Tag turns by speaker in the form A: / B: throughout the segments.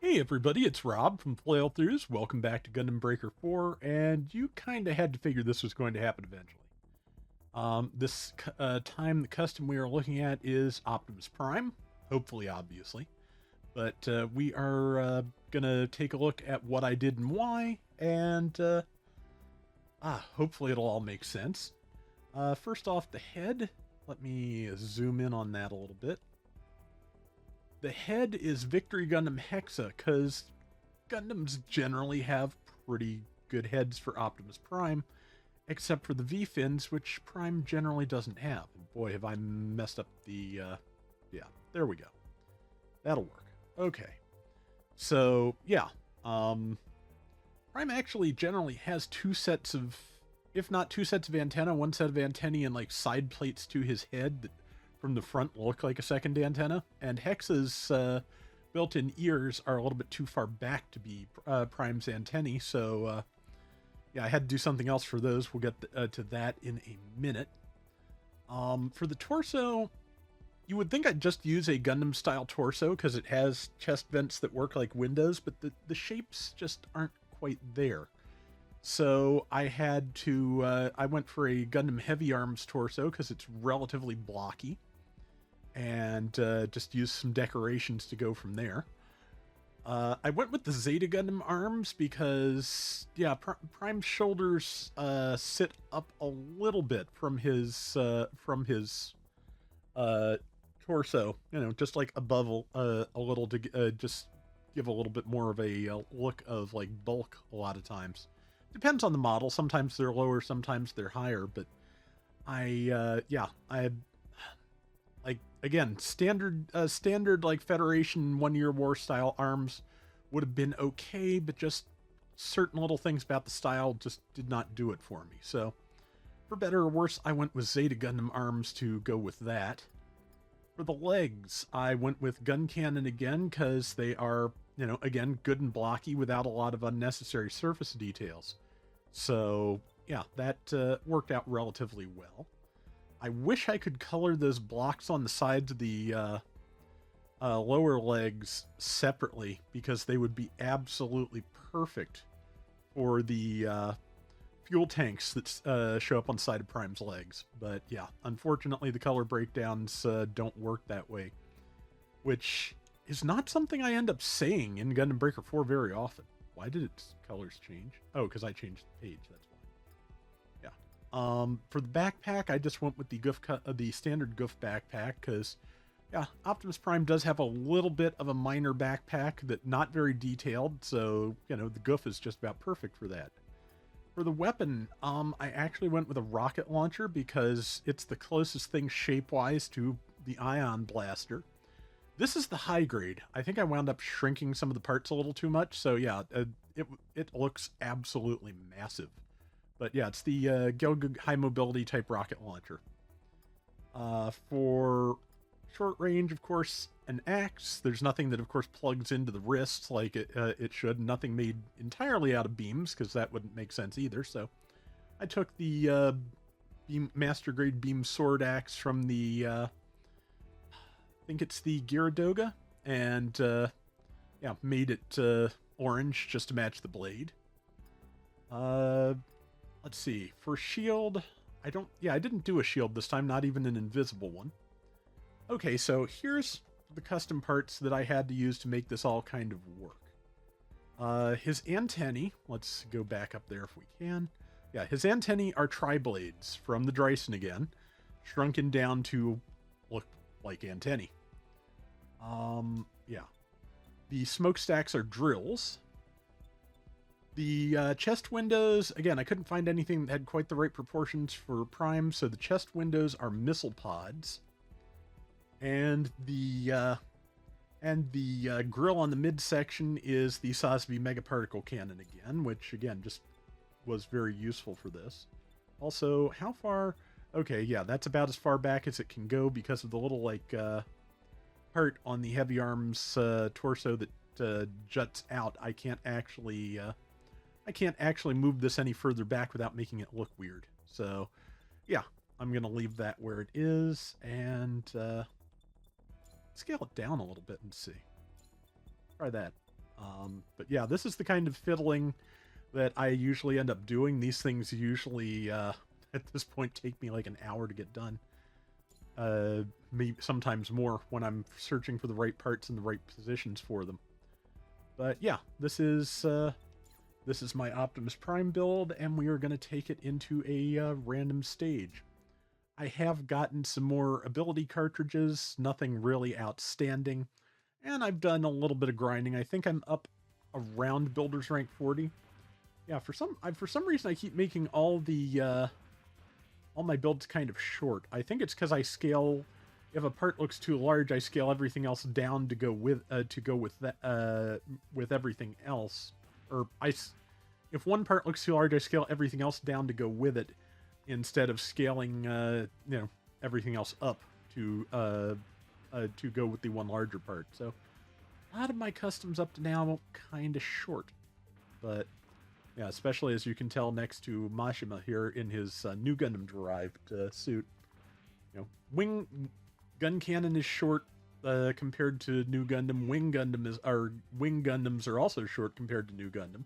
A: Hey everybody, it's Rob from Flailthroughs. Welcome back to Gundam Breaker 4, and you kind of had to figure this was going to happen eventually. This time, the custom we are looking at is Optimus Prime, hopefully, obviously. But we are going to take a look at what I did and why, and hopefully it'll all make sense. First off, the head. Let me zoom in on that a little bit. The head is Victory Gundam Hexa, because Gundams generally have pretty good heads for Optimus Prime, except for the V-fins, which Prime generally doesn't have. And boy, have I messed up the, yeah, there we go. That'll work. Okay. So, yeah, Prime actually generally has two sets of, if not two sets of antenna, one set of antennae and like side plates to his head that from the front look like a second antenna, and Hex's built-in ears are a little bit too far back to be Prime's antennae, so yeah, I had to do something else for those. We'll get to that in a minute. For the torso, you would think I'd just use a Gundam-style torso because it has chest vents that work like windows, but the shapes just aren't quite there. So I had to, I went for a Gundam Heavy Arms torso because it's relatively blocky, and just use some decorations to go from there. I went with the Zeta Gundam arms because, yeah, Prime's shoulders sit up a little bit from his torso, you know, just like above a little to just give a little bit more of a look of like bulk a lot of times. Depends on the model. Sometimes they're lower, sometimes they're higher, but yeah, I like, again, standard like Federation 1 Year War style arms would have been okay, but just certain little things about the style just did not do it for me. So for better or worse, I went with Zeta Gundam arms to go with that. For the legs, I went with Gun Cannon again because they are, you know, again, good and blocky without a lot of unnecessary surface details. So yeah, that worked out relatively well. I wish I could color those blocks on the sides of the lower legs separately, because they would be absolutely perfect for the fuel tanks that show up on the side of Prime's legs. But yeah, unfortunately, the color breakdowns don't work that way, which is not something I end up saying in Gundam Breaker 4 very often. Why did its colors change? Oh, because I changed the page, that's why. For the backpack, I just went with the standard Goof backpack because, yeah, Optimus Prime does have a little bit of a minor backpack that not very detailed, so, you know, the Goof is just about perfect for that. For the weapon, I actually went with a rocket launcher because it's the closest thing shape-wise to the Ion Blaster. This is the high grade. I think I wound up shrinking some of the parts a little too much, so yeah, it looks absolutely massive. But yeah, it's the Gelgug high mobility type rocket launcher. For short range, of course, an axe. There's nothing that, of course, plugs into the wrist like it should. Nothing made entirely out of beams, because that wouldn't make sense either. So I took the master grade beam sword axe from the, I think it's the Gyaradoga, and yeah, made it orange just to match the blade. Let's see, for shield, I didn't do a shield this time, not even an invisible one. Okay, so here's the custom parts that I had to use to make this all kind of work. His antennae, let's go back up there if we can. Yeah, his antennae are tri-blades from the Dryson again, shrunken down to look like antennae. Yeah. The smokestacks are drills. The chest windows, again, I couldn't find anything that had quite the right proportions for Prime, so the chest windows are missile pods. And the grill on the midsection is the Sosby Megaparticle Cannon again, which, again, just was very useful for this. Also, how far? Okay, yeah, that's about as far back as it can go because of the little, like, part on the Heavy Arms torso that juts out. I can't actually move this any further back without making it look weird. So, yeah, I'm going to leave that where it is, and scale it down a little bit and see. Try that. But yeah, this is the kind of fiddling that I usually end up doing. These things usually, at this point, take me like an hour to get done. Maybe sometimes more when I'm searching for the right parts and the right positions for them. But yeah, this is my Optimus Prime build, and we are going to take it into a random stage. I have gotten some more ability cartridges, nothing really outstanding, and I've done a little bit of grinding. I think I'm up around Builder's Rank 40. Yeah, for some reason I keep making all my builds kind of short. I think it's because I scale. If a part looks too large, I scale everything else down to go with with everything else. Or if one part looks too large, I scale everything else down to go with it, instead of scaling everything else up to go with the one larger part. So a lot of my customs up to now kind of short, but yeah, especially as you can tell next to Mashima here in his new Gundam derived suit. Wing gun cannon is short compared to New Gundam. Wing Gundams are also short compared to New Gundam.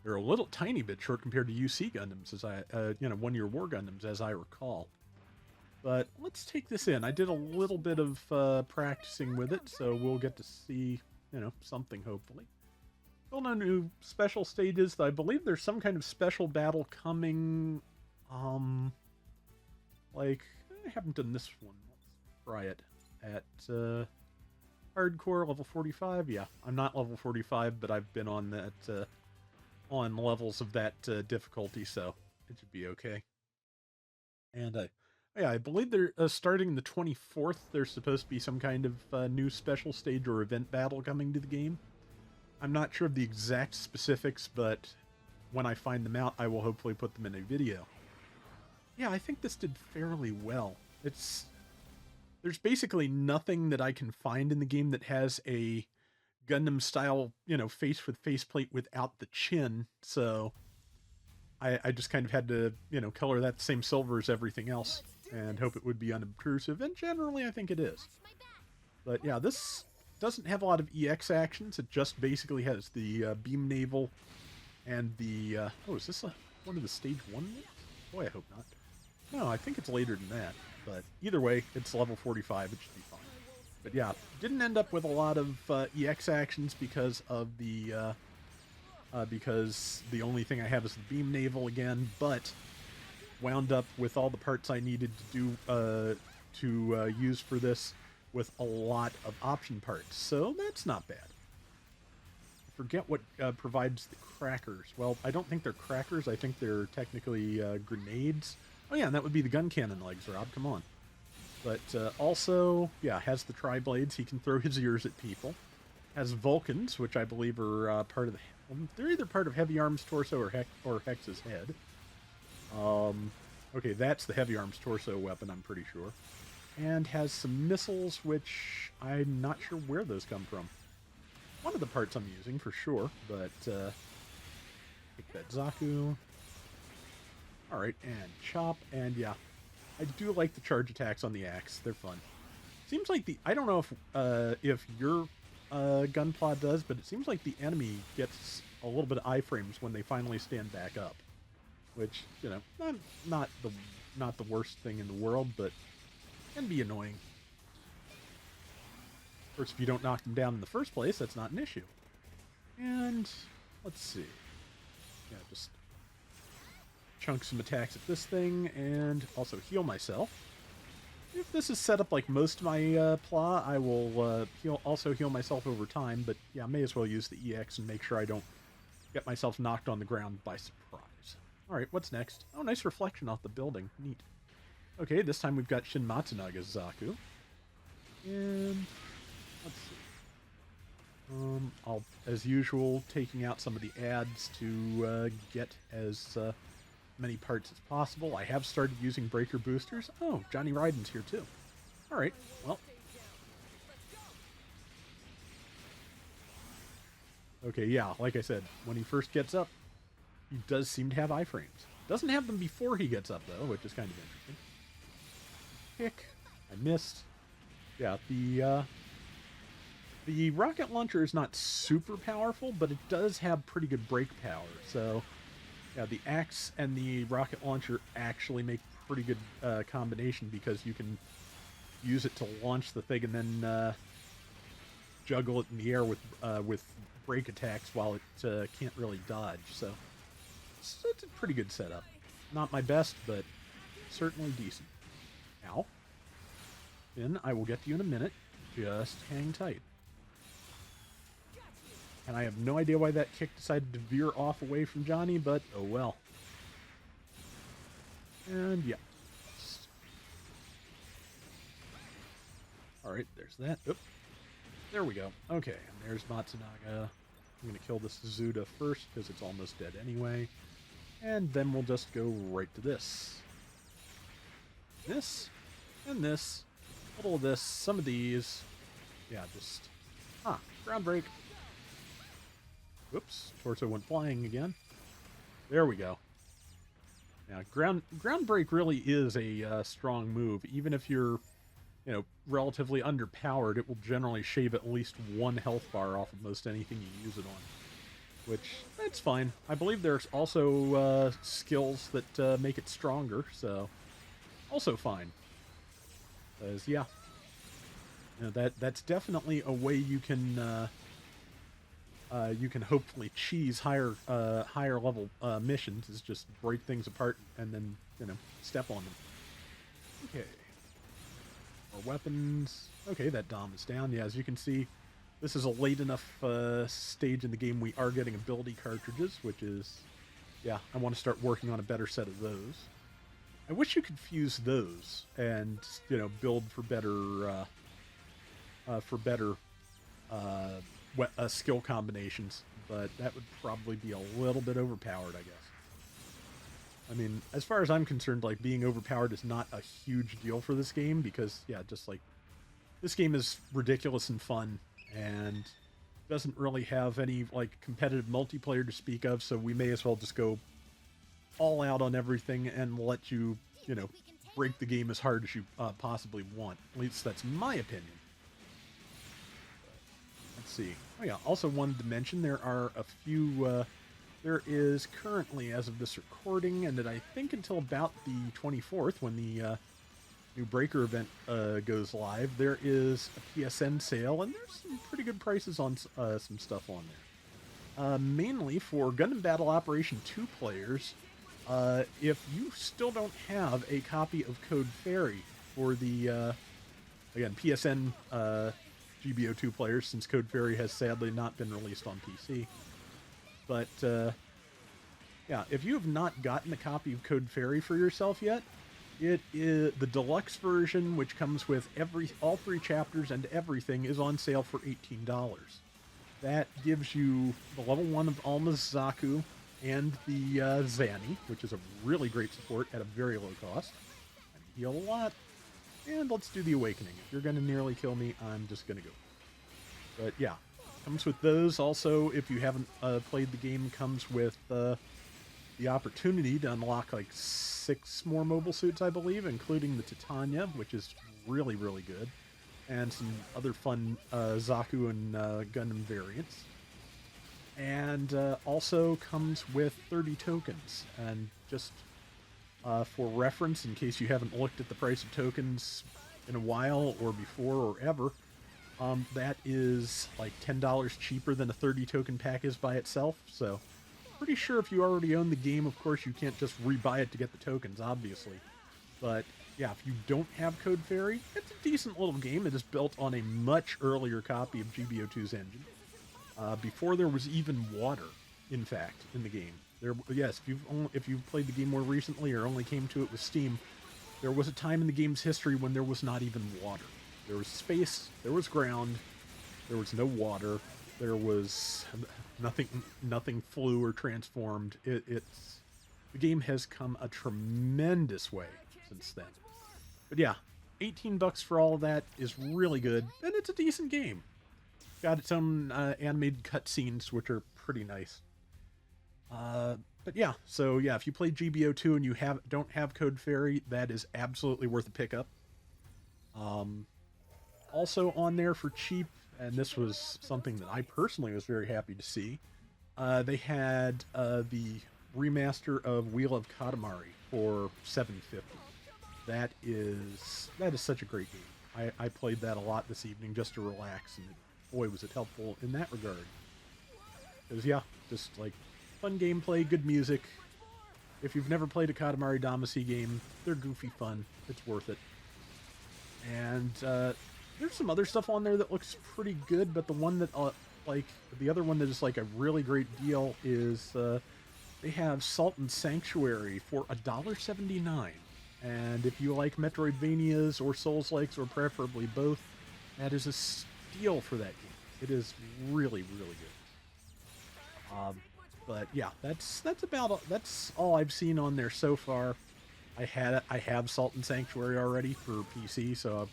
A: They're a little tiny bit short compared to UC Gundams, as I 1 Year War Gundams, as I recall. But let's take this in. I did a little bit of practicing with it, so we'll get to see something hopefully. Still no new special stages, though I believe there's some kind of special battle coming. I haven't done this one. Let's try it at hardcore level 45. Yeah, I'm not level 45, but I've been on that on levels of that difficulty, so it should be okay. And yeah, I believe they're starting the 24th. There's supposed to be some kind of new special stage or event battle coming to the game. I'm not sure of the exact specifics, but when I find them out, I will hopefully put them in a video. Yeah, I think this did fairly well. There's basically nothing that I can find in the game that has a Gundam style, face with faceplate without the chin, so I just kind of had to, color that the same silver as everything else and hope it would be unobtrusive, and generally I think it is. But yeah, this doesn't have a lot of EX actions. It just basically has the beam naval and the... oh, is this one of the stage 1 ones? Boy, I hope not. No, I think it's later than that. But either way, it's level 45. It should be fine. But yeah, didn't end up with a lot of EX actions because of the... because the only thing I have is the beam naval again, but wound up with all the parts I needed to do to use for this, with a lot of option parts, so that's not bad. I forget what provides the crackers. Well, I don't think they're crackers. I think they're technically grenades. Oh yeah, and that would be the gun cannon legs, Rob. Come on. But also, yeah, has the tri-blades. He can throw his ears at people. Has Vulcans, which I believe are part of the... they're either part of Heavy Arms torso or Hex's head. Okay, that's the Heavy Arms torso weapon, I'm pretty sure. And has some missiles, which I'm not sure where those come from. One of the parts I'm using, for sure, but, take that Zaku. Alright, and Chop, and yeah. I do like the charge attacks on the axe. They're fun. Seems like I don't know if your Gunpla does, but it seems like the enemy gets a little bit of iframes when they finally stand back up. Which, not the worst thing in the world, but can be annoying. Of course, if you don't knock them down in the first place, that's not an issue. And let's see. Yeah, just chunk some attacks at this thing, and also heal myself. If this is set up like most of my Pla, I will also heal myself over time, but yeah, may as well use the EX and make sure I don't get myself knocked on the ground by surprise. Alright, what's next? Oh, nice reflection off the building. Neat. Okay, this time we've got Shin Matsunaga's Zaku. And let's see. I'll, as usual, taking out some of the ads to get as many parts as possible. I have started using breaker boosters. Oh, Johnny Raiden's here too. Alright, well. Okay, yeah, like I said, when he first gets up, he does seem to have iframes. Doesn't have them before he gets up, though, which is kind of interesting. Pick. I missed. Yeah, The rocket launcher is not super powerful, but it does have pretty good brake power. So, yeah, the axe and the rocket launcher actually make pretty good combination because you can use it to launch the thing and then juggle it in the air with brake attacks while it can't really dodge. So, it's a pretty good setup. Not my best, but certainly decent. Now, then I will get to you in a minute. Just hang tight. And I have no idea why that kick decided to veer off away from Johnny, but oh well. And yeah. Alright, there's that. Oop. There we go. Okay, and there's Matsunaga. I'm going to kill this Zuda first because it's almost dead anyway. And then we'll just go right to this. This, and this, a little of this, some of these. Yeah, just... ground break. Whoops, torso went flying again. There we go. Now, ground break really is a strong move. Even if you're, relatively underpowered, it will generally shave at least one health bar off of most anything you use it on. Which, that's fine. I believe there's also skills that make it stronger, so also fine. Because, yeah. That's definitely a way you can hopefully cheese higher level missions, is just break things apart and then, step on them. Okay. More weapons. Okay, that Dom is down. Yeah, as you can see, this is a late enough stage in the game we are getting ability cartridges, which is, yeah, I want to start working on a better set of those. I wish you could fuse those and, build for better skill combinations, but that would probably be a little bit overpowered, I guess. I mean, as far as I'm concerned, like, being overpowered is not a huge deal for this game because, yeah, just like, this game is ridiculous and fun and doesn't really have any, like, competitive multiplayer to speak of, so we may as well just go all out on everything and let you, break the game as hard as you possibly want. At least that's my opinion. Let's see. Oh yeah, also wanted to mention there are a few, there is currently, as of this recording, and I think until about the 24th, when the new Breaker event goes live, there is a PSN sale, and there's some pretty good prices on some stuff on there. Mainly for Gundam Battle Operation 2 players, if you still don't have a copy of Code Fairy for the, again, PSN GBO2 players, since Code Fairy has sadly not been released on PC. But, yeah, if you have not gotten a copy of Code Fairy for yourself yet, it is the deluxe version, which comes with all 3 chapters and everything, is on sale for $18. That gives you the level 1 of Alma's Zaku and the Zanny, which is a really great support at a very low cost. I heal a lot. And let's do the Awakening. If you're going to nearly kill me, I'm just going to go. But yeah, comes with those. Also, if you haven't played the game, comes with the opportunity to unlock like 6 more mobile suits, I believe, including the Titania, which is really, really good. And some other fun Zaku and Gundam variants. And also comes with 30 tokens. And just for reference, in case you haven't looked at the price of tokens in a while or before or ever, that is like $10 cheaper than a 30 token pack is by itself. So pretty sure if you already own the game, of course you can't just rebuy it to get the tokens, obviously. But yeah, if you don't have Code Fairy, it's a decent little game. It is built on a much earlier copy of GBO2's engine. Before there was even water, in fact, in the game. Yes, if you've played the game more recently or only came to it with Steam, there was a time in the game's history when there was not even water. There was space, there was ground, there was no water, there was nothing flew or transformed. The game has come a tremendous way since then. But yeah, $18 for all of that is really good, and it's a decent game. Got its own animated cutscenes, which are pretty nice. But yeah, so yeah, if you play GBO2 and you don't have Code Fairy, that is absolutely worth a pickup. Also on there for cheap, and this was something that I personally was very happy to see. They had the remaster of Wheel of Katamari for 750. That is such a great game. I played that a lot this evening just to relax, and boy, was it helpful in that regard. Because, yeah, just like fun gameplay, good music. If you've never played a Katamari Damacy game, they're goofy fun. It's worth it. And there's some other stuff on there that looks pretty good, but the one that, like, the other one that is like a really great deal is they have Salt and Sanctuary for $1.79. And if you like Metroidvanias or Souls-likes, or preferably both, that is a steal for that game. It is really, really good. But yeah, that's all I've seen on there so far. I have Salt and Sanctuary already for PC, so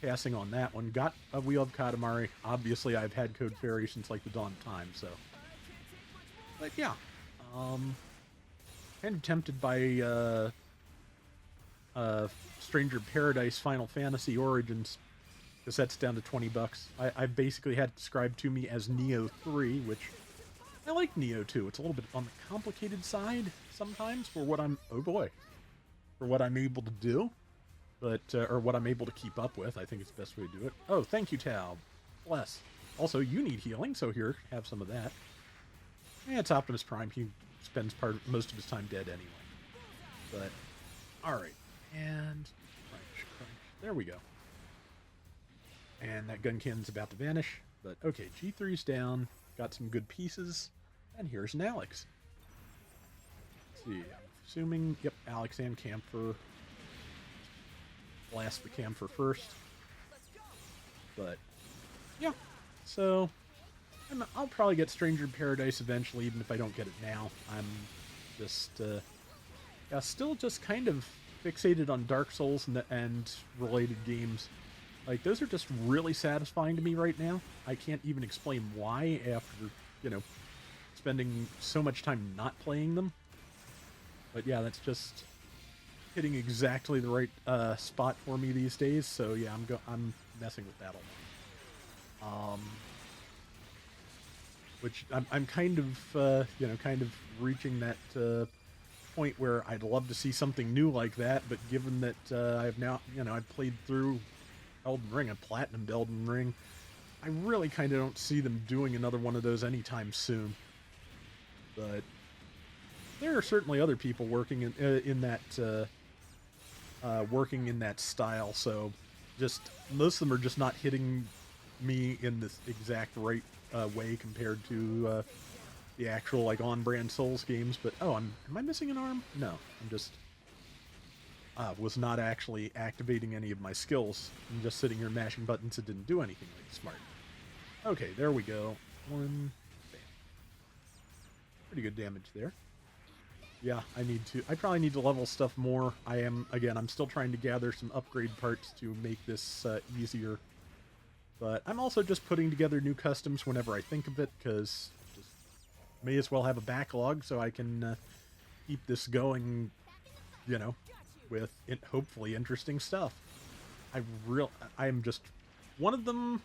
A: passing on that one. Got a Wheel of Katamari. Obviously, I've had Code Fairy since like the dawn of time. So, but yeah, kind of tempted by Stranger Paradise Final Fantasy Origins, because that's down to $20. I've basically had it described to me as Neo 3, which I like Neo 2. It's a little bit on the complicated side sometimes for what I'm able to do, but or what I'm able to keep up with. I think it's the best way to do it. Oh, thank you, Taub. Bless. Also, you need healing, so here, have some of that. Yeah, it's Optimus Prime. He spends most of his time dead anyway. But all right. And crunch. There we go. And that gun cannon's about to vanish. But okay, G3's down. Got some good pieces. And here's an Alex. Let's see. I'm assuming, yep, Alex and Camphor. Blast the Camphor first. But yeah. So I'll probably get Stranger Paradise eventually, even if I don't get it now. I'm just still just kind of fixated on Dark Souls and related games. Like, those are just really satisfying to me right now. I can't even explain why after, spending so much time not playing them. But yeah, that's just hitting exactly the right spot for me these days. So yeah, I'm messing with that a lot. Which I'm kind of kind of reaching that point where I'd love to see something new like that, but given that I've now, I've played through Elden Ring, and platinumed Elden Ring, I really kind of don't see them doing another one of those anytime soon. But there are certainly other people working in that working in that style, so just most of them are just not hitting me in this exact right way compared to the actual like on-brand Souls games. But am I missing an arm? No, I'm just was not actually activating any of my skills. I'm just sitting here mashing buttons that didn't do anything like smart. Okay, there we go. One, bam. Pretty good damage there. Yeah, I probably need to level stuff more. I'm still trying to gather some upgrade parts to make this easier. But I'm also just putting together new customs whenever I think of it, because just may as well have a backlog so I can keep this going, with hopefully interesting stuff. I'm just one of them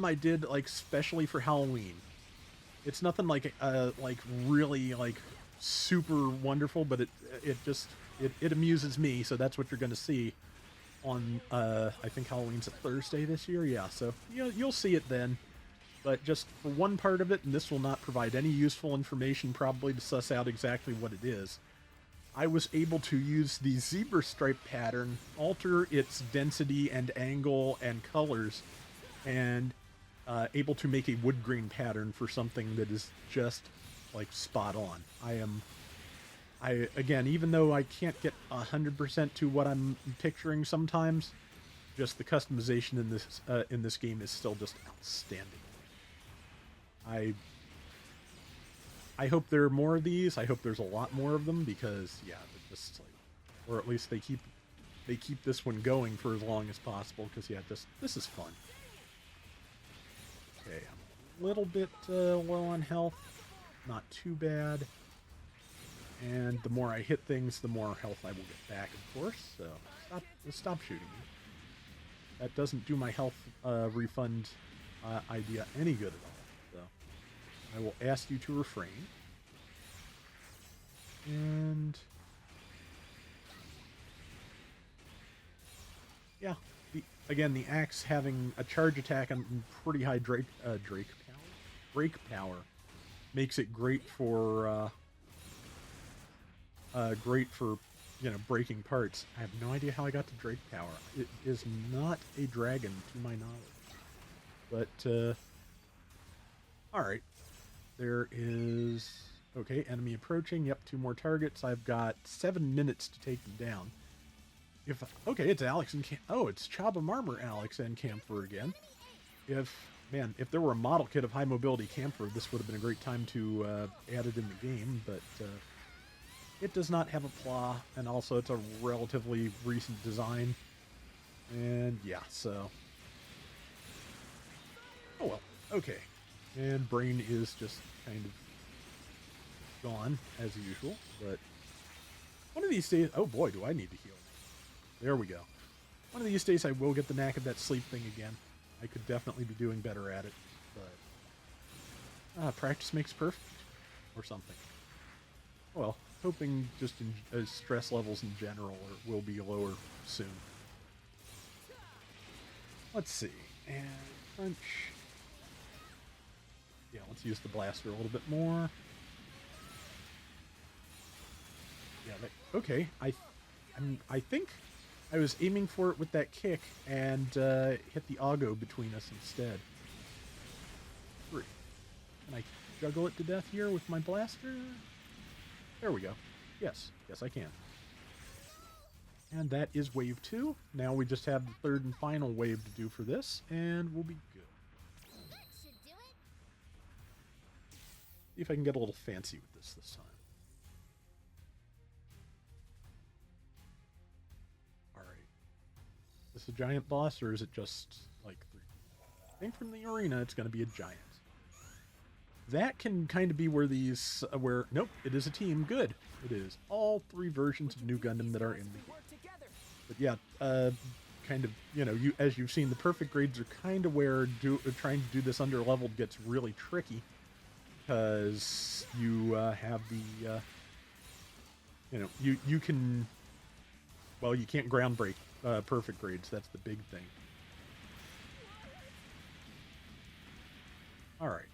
A: I did like specially for Halloween. It's nothing like really like super wonderful, but it amuses me, so that's what you're going to see on I think Halloween's a Thursday this year. Yeah, so you'll see it then. But just for one part of it, and this will not provide any useful information probably to suss out exactly what it is, I was able to use the zebra stripe pattern, alter its density and angle and colors, and able to make a wood grain pattern for something that is just like spot on. Again, even though I can't get 100% to what I'm picturing sometimes, just the customization in this game is still just outstanding. I hope there are more of these. I hope there's a lot more of them, because yeah, just like, or at least they keep this one going for as long as possible, because yeah, this is fun. Okay, I'm a little bit low on health, not too bad. And the more I hit things, the more health I will get back, of course. So stop shooting me. that doesn't do my health refund idea any good at all. So I will ask you to refrain. And yeah, again, the axe having a charge attack and pretty high break power makes it great for breaking parts. I have no idea how I got to Drake power. It is not a dragon to my knowledge. But all right, there is enemy approaching. Yep, 2 more targets. I've got 7 minutes to take them down. It's Alex and it's Chaba Marmor Alex and Camphor again. If there were a model kit of high mobility Camphor, this would have been a great time to add it in the game, but it does not have a pla, and also it's a relatively recent design. And yeah, so oh well, okay. And Brain is just kind of gone as usual, but one of these days, oh boy, do I need to heal. There we go. One of these days I will get the knack of that sleep thing again. I could definitely be doing better at it, but practice makes perfect, or something. Well, hoping just stress levels in general will be lower soon. Let's see, and punch. Yeah, let's use the blaster a little bit more. Yeah, okay. I think I was aiming for it with that kick and hit the Augo between us instead. 3. Can I juggle it to death here with my blaster? There we go. Yes, I can. And that is wave 2. Now we just have the 3rd and final wave to do for this, and we'll be good.
B: That should do it.
A: See if I can get a little fancy with this time. Is this a giant boss, or is it just like 3? I think from the arena it's going to be a giant. That can kind of be where these nope, it is a team. Good, it is all 3 versions of New Gundam that are in the game. But yeah, kind of, as you've seen, the perfect grades are kind of where trying to do this under leveled gets really tricky, because you have the you can, well, you can't ground break perfect grades. That's the big thing. All right.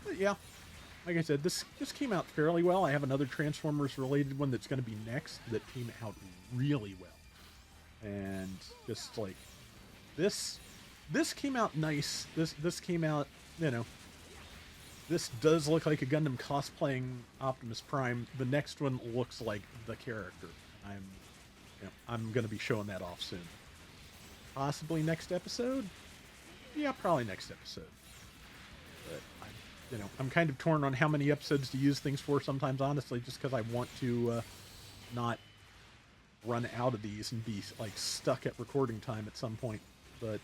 A: But yeah, like I said, this came out fairly well. I have another Transformers related one that's going to be next that came out really well, and just like this came out nice. This came out, this does look like a Gundam cosplaying Optimus Prime. The next one looks like the character. I'm going to be showing that off soon. Possibly next episode? Yeah, probably next episode. But I'm kind of torn on how many episodes to use things for sometimes, honestly, just because I want to not run out of these and be like stuck at recording time at some point. But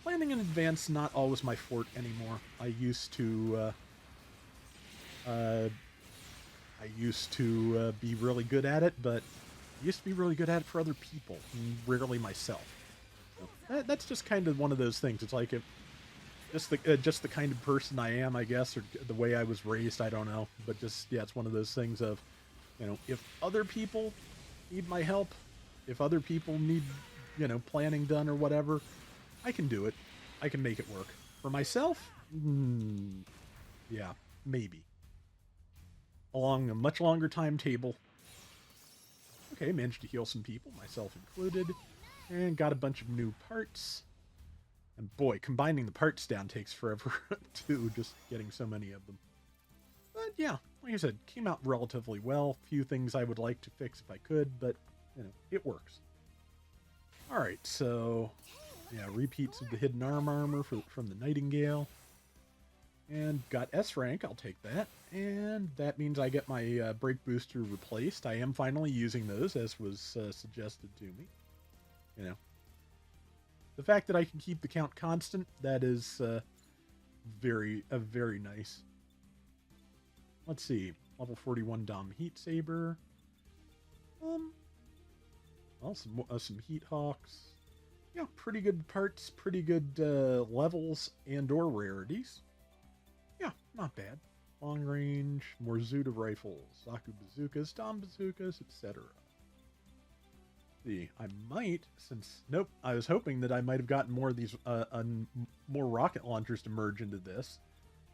A: planning in advance, not always my forte anymore. I used to be really good at it, but I used to be really good at it for other people, and rarely myself. So that's just kind of one of those things. It's like just the kind of person I am, I guess, or the way I was raised. I don't know, but it's one of those things of, if other people need my help, if other people need, planning done or whatever, I can do it. I can make it work. For myself, yeah, maybe. Along a much longer timetable. Okay, managed to heal some people, myself included, and got a bunch of new parts. And boy, combining the parts down takes forever, too, just getting so many of them. But yeah, like I said, came out relatively well. Few things I would like to fix if I could, but, it works. Alright, so, yeah, repeats of the hidden armor from the Nightingale. And got S rank, I'll take that. And that means I get my brake booster replaced. I am finally using those, as was suggested to me. The fact that I can keep the count constant, that is very nice. Let's see. Level 41 Dom Heat Saber. Well, some Heat Hawks. Yeah, pretty good parts, pretty good levels and/or rarities. Yeah, not bad. Long range, more Zuda rifles, Zaku bazookas, Dom bazookas, etc. See, I might, since nope, I was hoping that I might have gotten more of these, more rocket launchers to merge into this,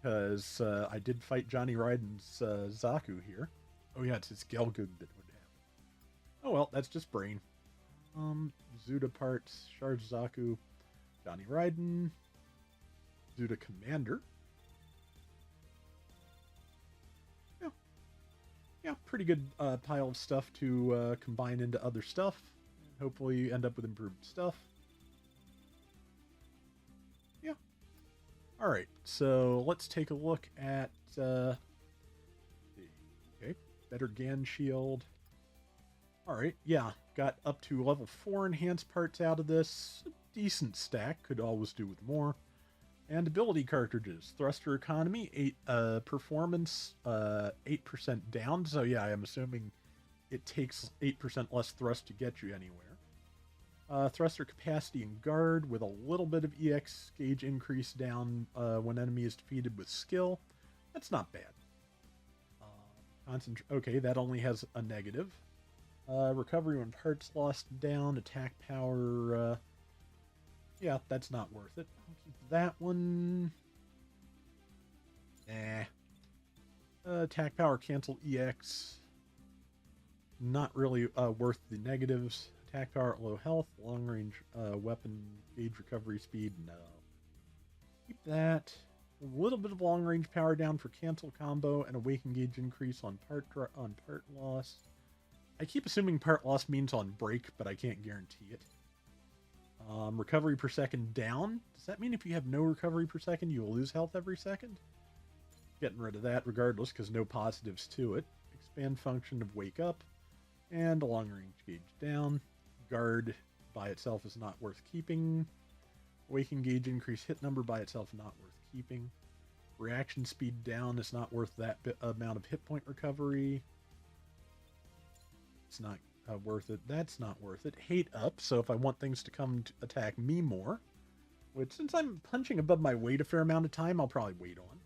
A: because I did fight Johnny Raiden's Zaku here. Oh yeah, it's his Gelgoog that would have. Oh well, that's just brain. Zuda parts, Charge Zaku, Johnny Raiden, Zuda Commander. Yeah, yeah, pretty good pile of stuff to combine into other stuff. Hopefully you end up with improved stuff. Yeah. Alright, so let's take a look at okay, better Gan Shield. Alright, yeah, got up to level 4 enhanced parts out of this. Decent stack, could always do with more. And ability cartridges. Thruster economy, 8 performance, 8% down. So yeah, I'm assuming it takes 8% less thrust to get you anywhere. Thruster capacity and guard with a little bit of EX gauge increase down when enemy is defeated with skill. That's not bad. Okay, that only has a negative. Recovery when parts lost down. Attack power. Yeah, that's not worth it. I'll keep that one. Attack power cancel EX. Not really worth the negatives. Attack power at low health. Long range weapon gauge recovery speed. No. Keep that. A little bit of long range power down for cancel combo and awaken gauge increase on part loss. I keep assuming part loss means on break, but I can't guarantee it. Recovery per second down. Does that mean if you have no recovery per second, you will lose health every second? Getting rid of that regardless, because no positives to it. Expand function of wake up. And a long range gauge down. Guard by itself is not worth keeping. Awaken gauge increase hit number by itself not worth keeping. Reaction speed down is not worth that amount of hit point recovery. It's not worth it. That's not worth it. Hate up, so if I want things to come to attack me more, which since I'm punching above my weight a fair amount of time, I'll probably wait on.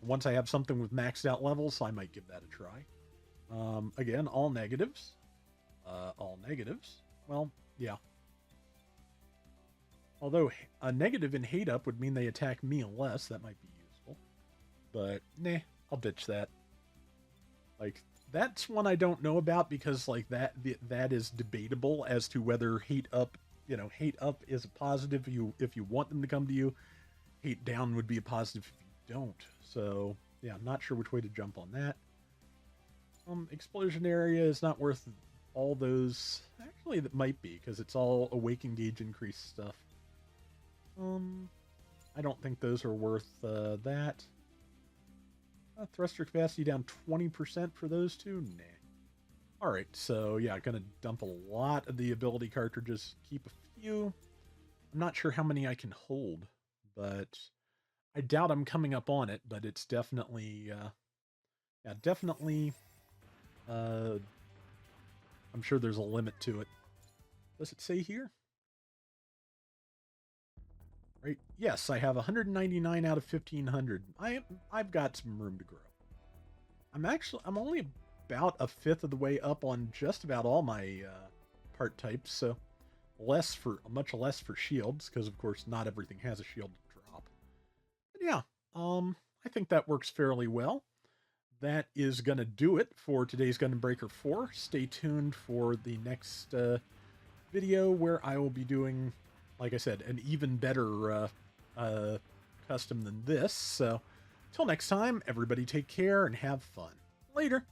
A: Once I have something with maxed out levels, I might give that a try. Again, all negatives. All negatives. Well, yeah. Although a negative in hate up would mean they attack me less, that might be useful. But, nah, I'll ditch that. Like, that's one I don't know about because, like, that is debatable as to whether hate up, hate up is a positive if you want them to come to you. Hate down would be a positive if you don't. So, yeah, I'm not sure which way to jump on that. Explosion area is not worth all those. Actually, that might be because it's all awaken gauge increase stuff. I don't think those are worth that. Thruster capacity down 20% for those two? Nah. Alright, so yeah, gonna dump a lot of the ability cartridges. Keep a few. I'm not sure how many I can hold, but I doubt I'm coming up on it, but it's definitely, yeah, definitely, I'm sure there's a limit to it. Does it say here? Right. Yes, I have 199 out of 1500. I've got some room to grow. I'm only about a fifth of the way up on just about all my part types, so much less for shields, because of course not everything has a shield to drop. But yeah, I think that works fairly well. That is gonna do it for today's Gundam Breaker 4. Stay tuned for the next video where I will be doing, like I said, an even better custom than this. So, till next time, everybody take care and have fun. Later.